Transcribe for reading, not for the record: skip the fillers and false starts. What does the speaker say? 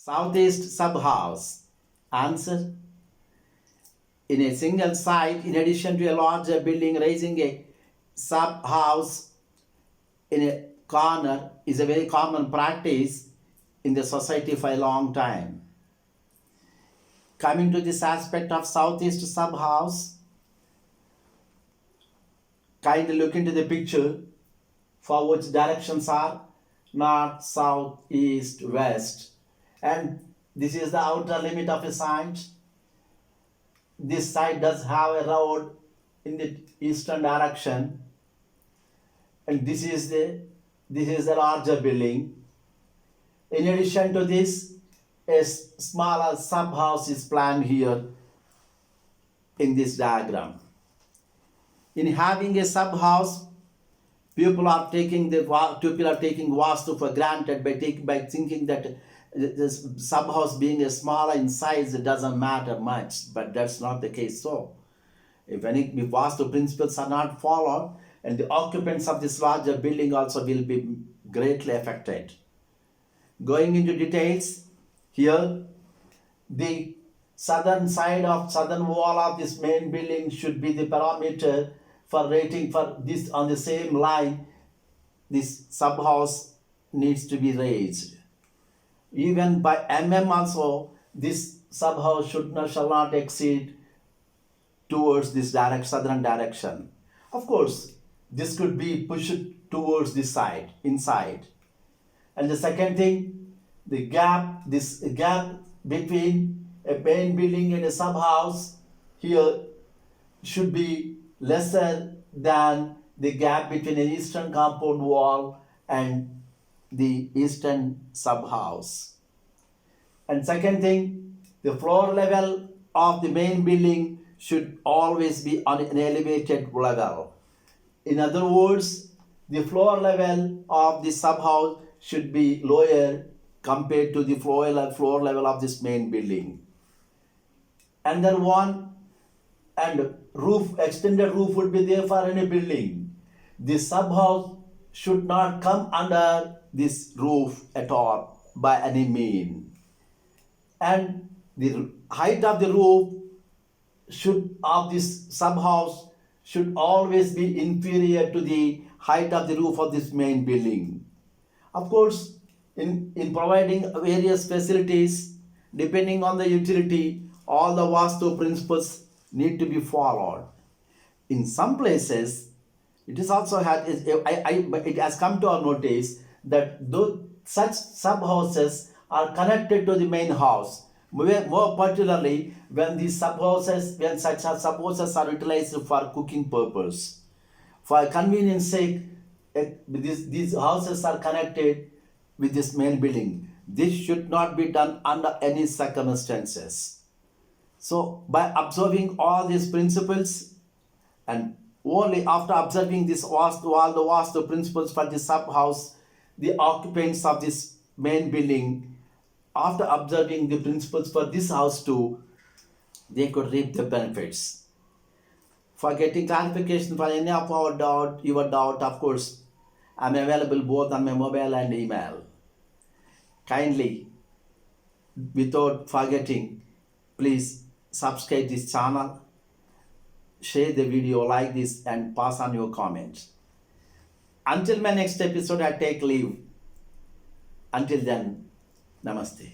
Southeast sub-house. Answer. In a single site, in addition to a larger building, raising a sub-house in a corner is a very common practice in the society for a long time. Coming to this aspect of Southeast sub-house, kindly look into the picture for which directions are north, south, east, west. And this is the outer limit of a site. This site does have a road in the eastern direction, and this is the larger building. In addition to this, a smaller sub house is planned here in this diagram. In having a sub house, people are taking Vastu for granted by thinking that this sub house being a smaller in size, it doesn't matter much, but that's not the case. So, if Vastu principles are not followed, and the occupants of this larger building also will be greatly affected. Going into details, here the southern wall of this main building should be the parameter for rating for this. On the same line, this sub house needs to be raised. Even by also, this sub house shall not exceed towards this southern direction. Of course, this could be pushed towards this side, inside. And the second thing, this gap between a main building and a sub house here should be lesser than the gap between an eastern compound wall and the eastern sub house. And second thing, the floor level of the main building should always be on an elevated level. In other words, the floor level of the sub house should be lower compared to the floor level of this main building. And then extended roof would be there for any building. The sub house should not come under this roof at all by any mean. And the height of the roof of this sub house should always be inferior to the height of the roof of this main building. Of course, in providing various facilities, depending on the utility, all the Vastu principles need to be followed. In some places, it has come to our notice that such sub-houses are connected to the main house. More particularly when such sub-houses are utilized for cooking purpose. For convenience sake, these houses are connected with this main building. This should not be done under any circumstances. So by observing all these principles, and only after observing all the Vastu principles for the sub house, the occupants of this main building, after observing the principles for this house too, they could reap the benefits. For getting clarification for any of your doubt, of course, I'm available both on my mobile and email. Kindly, without forgetting, please subscribe this channel, share the video like this, and pass on your comments. Until my next episode, I take leave. Until then, namaste.